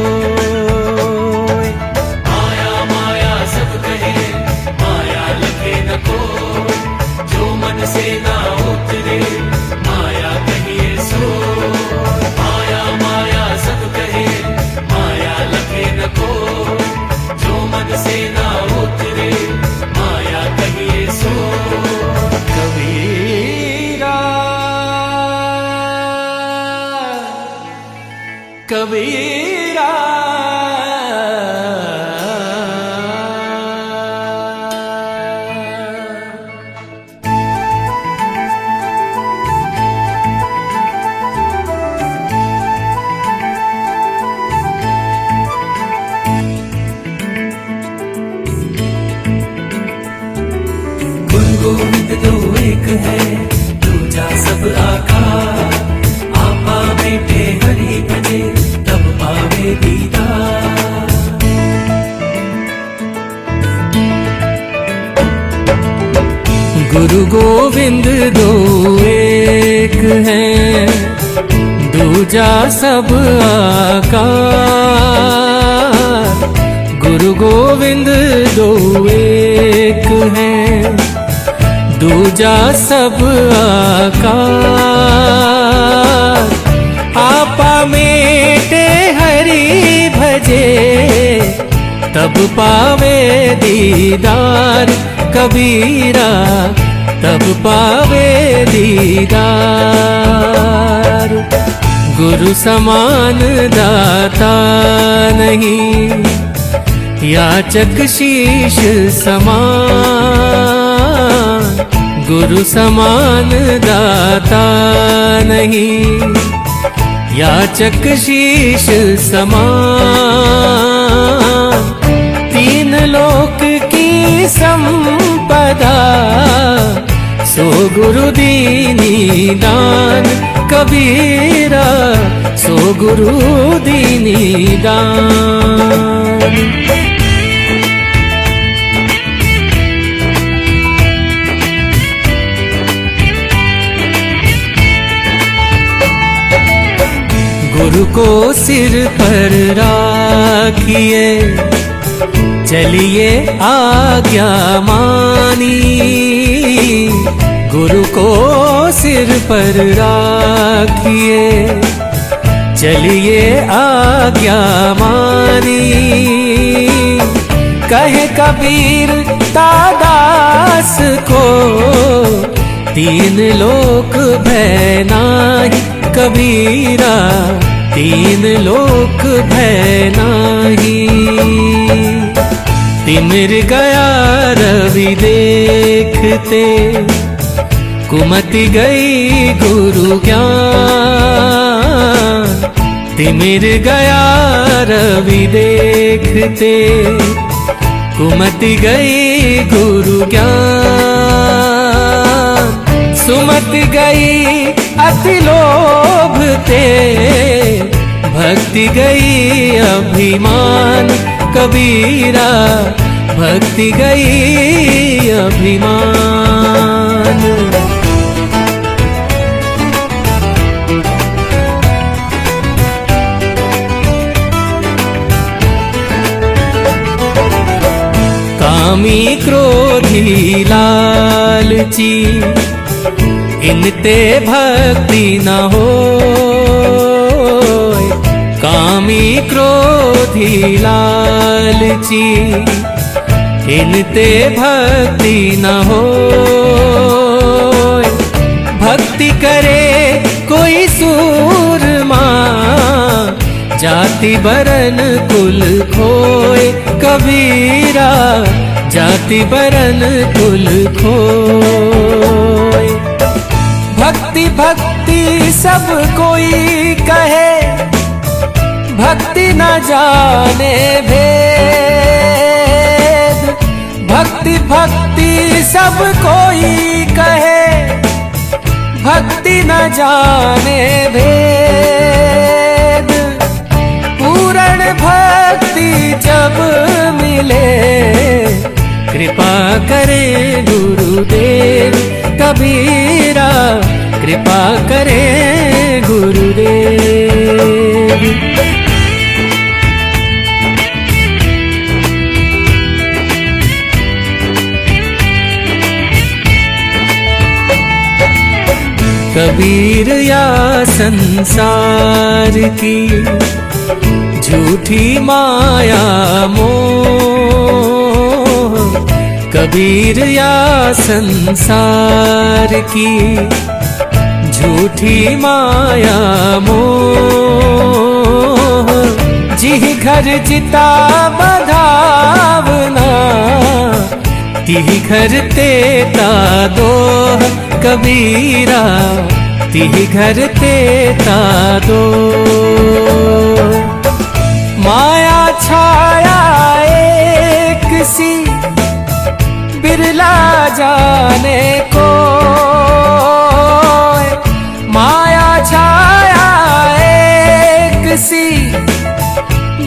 गुरु गोविंद दो एक हैं, दूजा सब आकार। गुरु गोविंद दो एक हैं, दूजा सब आकार। आपा मेटे हरि भजे, तब पावे दीदार। कबीरा तब पावे दीदार। गुरु समान दाता नहीं, याचक शीश समान। गुरु समान दाता नहीं, याचक शीश समान। तीन लोक की संपदा, सो गुरु दीनी दान। कबीरा सो गुरु दीनी दान। गुरु को सिर पर राखिए, चलिए आज्ञा मानी। गुरु को सिर पर राखिए, चलिए आज्ञा मानी। कहे कबीर तादास को, तीन लोक भय नाही। कबीरा तीन लोक भय नाही। तिमिर गया रवि देखते, कुमति गई गुरु ज्ञान। तिमिर गया रवि देखते, कुमति गई गुरु ज्ञान। सुमति गई अति लोभ ते, भक्ति गई अभिमान। कबीरा भक्ति गई अभिमान। कामी क्रोधी लालची, इनते भक्ति न हो। कामी क्रोधी लालची, इनते भक्ति न हो। भक्ति करे कोई सूरमा, जाति बरन कुल खोए। कबीरा जाति बरन कुल खोए। भक्ति भक्ति सब कोई कहे, भक्ति न जाने भेद। भक्ति भक्ति सब कोई कहे, भक्ति न जाने भेद। पूर्ण भक्ति जब मिले, कृपा करे गुरुदेव। कबीरा कृपा करे गुरुदेव। कबीर या संसार की झूठी माया मोह। कबीर या संसार की झूठी माया मोह। जिह घर जिता बधावना, तिह घर तेता दोह। कबीरा तिह घर तेता दोह। माया छाया एक सी, बिरला जाने को। माया छाया एक सी,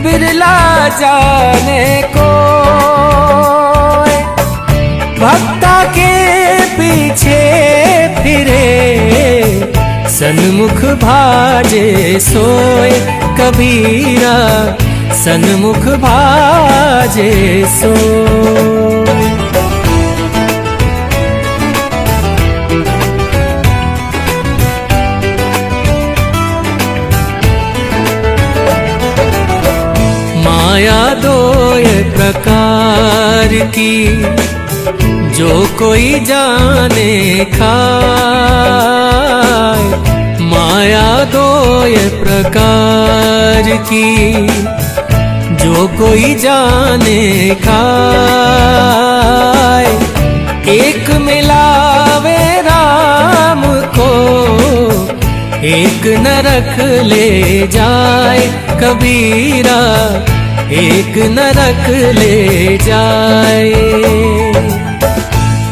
बिरला जाने को। भक्ता के पी सन्मुख भाजे सोए कबीरा, सन्मुख भाजे सोए। माया दो प्रकार की, जो कोई जाने खाए। माया दो प्रकार की, जो कोई जाने खाए। एक मिलावे राम को, एक नरक ले जाए कबीरा, एक नरक ले जाए।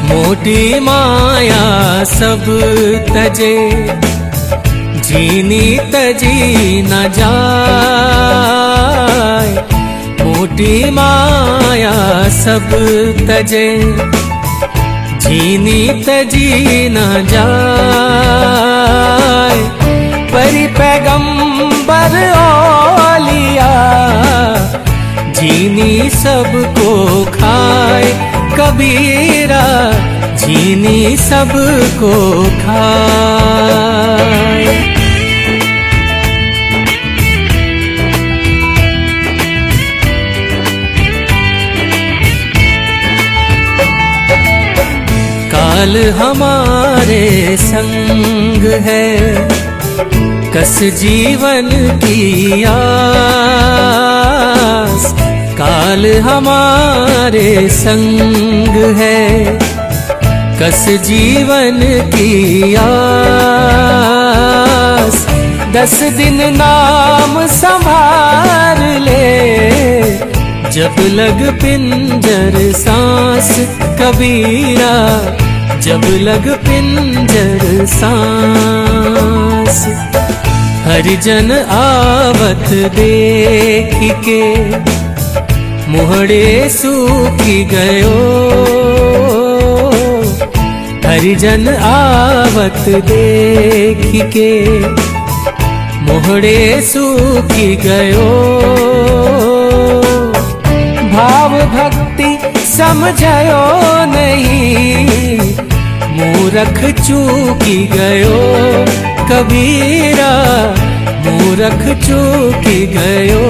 मोटी माया सब तजे, जीनी तजी न जाए। मोटी माया सब तजे, जीनी तजी न जाए। परी पैगंबर औलिया, जीनी सबको खाए कबीरा, जीनी सबको खाए। काल हमारे संग है, कस जीवन की आस। काल हमारे संग है, कस जीवन की आस। 10 दिन नाम संभाल ले, जब लग पिंजर सांस कबीरा, जब लग पिंजर सांस। हरिजन आवत देख के, मुहड़े सूखी गयो। हरिजन आवत देख के, मुहड़े सूखी गयो। भाव भक्ति समझयो नहीं, मूरख चूकी गयो कबीरा, मूरख चूकी गयो।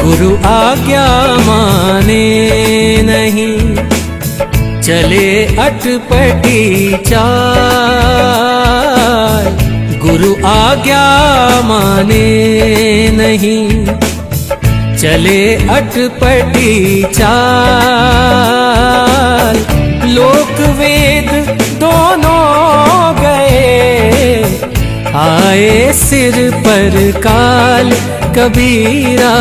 गुरु आज्ञा माने नहीं, चले अटपटी चाल। गुरु आज्ञा माने नहीं, चले अटपटी चाल। लोक वेद दोनों गए, आए सिर पर काल कबीरा,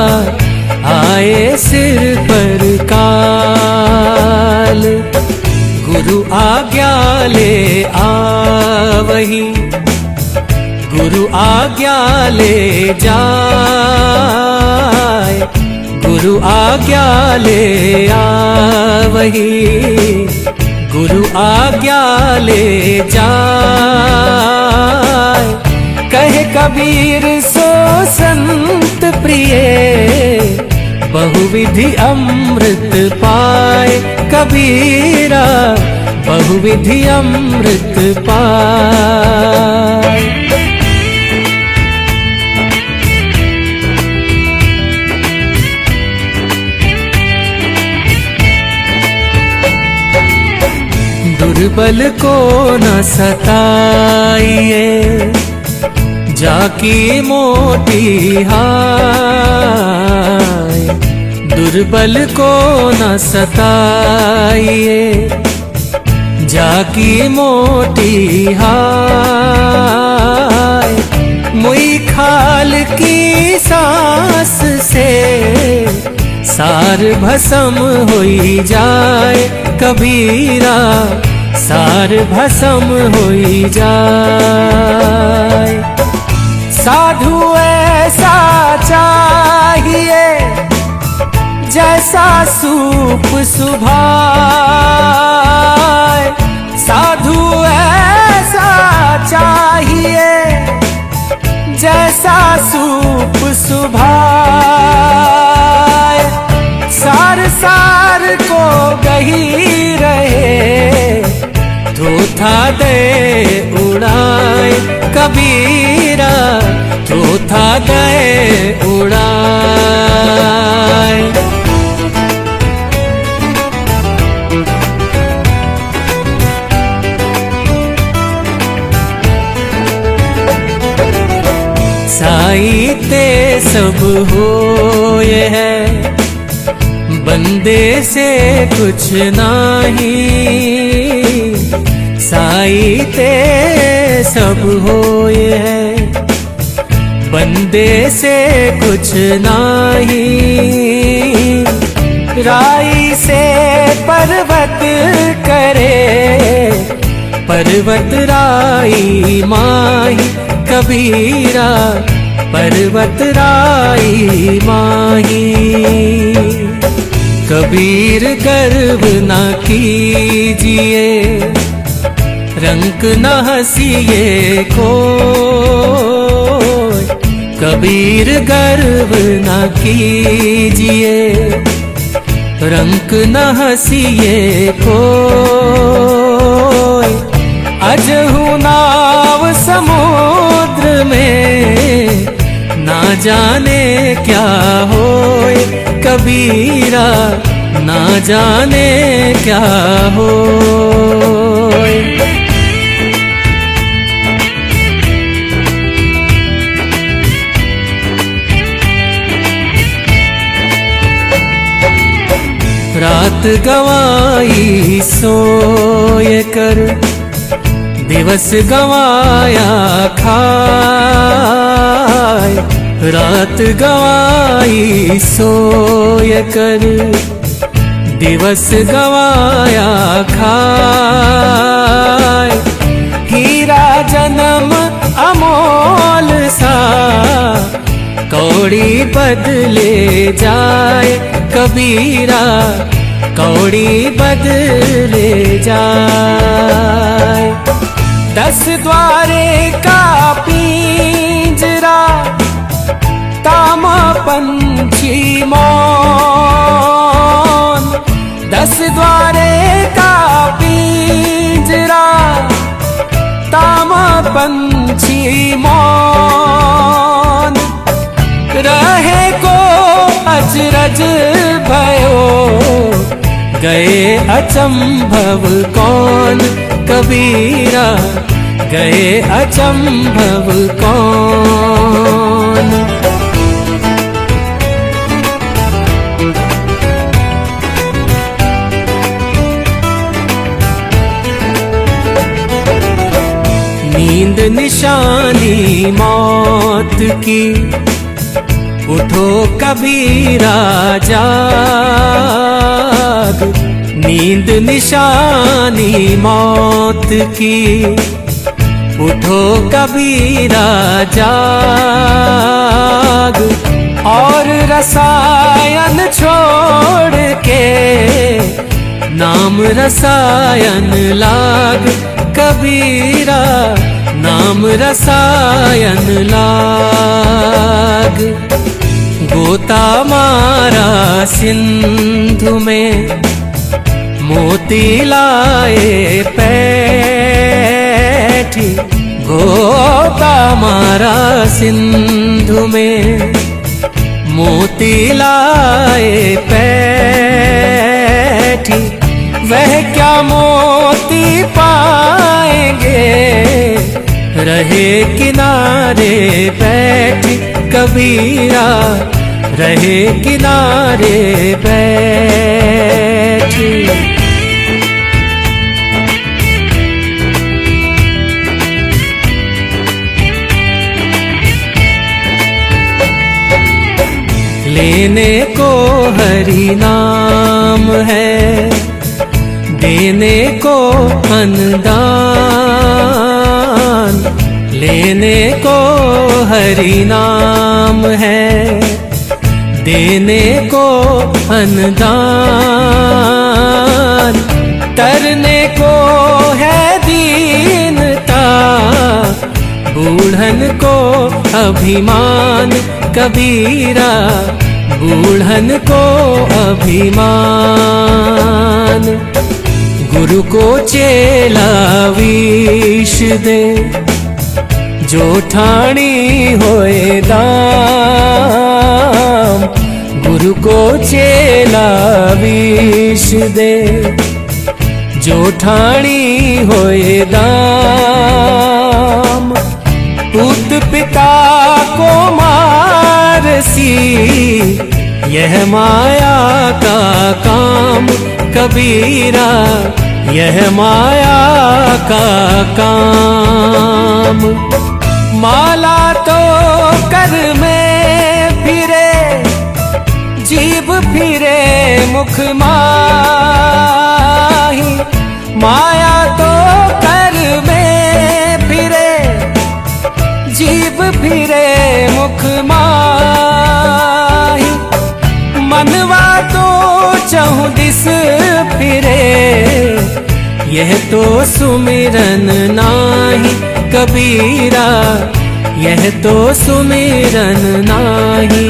आए सिर पर काल। गुरु आज्ञा ले आवही, गुरु आज्ञा ले जाए। गुरु आज्ञा ले आवही, गुरु आज्ञा ले जाए। कहे कबीर सो संत प्रिय, बहुविधि अमृत पाए कबीरा, बहुविधि अमृत पाए। दुर्बल को न सताइए, जाकी मोटी हाय। दुर्बल को न सताइए, जाकी मोटी हाय। मुई खाल की सांस से, सार भस्म होई जाए कबीरा, सार भस्म होई जाए। साधु ऐसा चाहिए जैसा सूप सुभाए, साधु ऐसा चाहिए जैसा सूप सुभाए। सार सार को गही रहे, थोथा दे उड़ाए कबीरा, थोथा दे उड़ाए। साई ते सब होए है, बंदे से कुछ नहीं। साई ते सब होए है, बंदे से कुछ नहीं। राई से पर्वत करे, पर्वत राई माही कबीरा, पर्वत राई माही। कबीर गर्व न कीजिए, रंक न हंसिए कोई। कबीर गर्व न कीजिए, रंक न हंसिए कोई। अजहू नाव समुद्र में, ना जाने क्या होए कबीरा, ना जाने क्या होए। रात गवाई सोए कर, दिवस गवाया खाए। रात गवाई सोए कर, दिवस गवाया खाए। हीरा जन्म अमोल सा, कौड़ी बदले जाए कबीरा, कौड़ी बदले जाए। 10 द्वारे का पिंजरा, तामा पंछी मौन। 10 द्वारे का पिंजरा, तामा पंछी मौन। रहे को अचरज भयो, गए अचंभव कौन कबीरा, गए अचंभव कौन। नींद निशानी मौत की, उठो कबीरा जाग। नींद निशानी मौत की, उठो कबीरा जाग। और रसायन छोड़ के, नाम रसायन लाग कबीरा, नाम रसायन लाग। गोता मारा सिंधु में, मोती लाए पैठी। गोता मारा सिंधु में, मोती लाए पैठी। वह क्या मोती पाएंगे, रहे किनारे बैठी कबीरा, रहे किनारे बैठी। लेने को हरि नाम है, देने को अनुदान। लेने को हरि नाम है, देने को अनदान, तरने को है दीनता, बूढ़न को अभिमान, कबीरा बूढ़न को अभिमान। गुरु को चेला विष दे, जो ठाणी होए दाम, गुरु को चेला विष दे, जो ठाणी होए दाम। पूत पिता को मारसी, यह माया का काम, कबीरा यह माया का काम। माला तो कर में फिरे, जीभ फिरे मुख माही, माया तो कर में फिरे, जीभ फिरे मुख माही, मनवा तो चहुँ दिस फिरे, यह तो सुमिरन नाही, कबीरा यह तो सुमिरन नाही।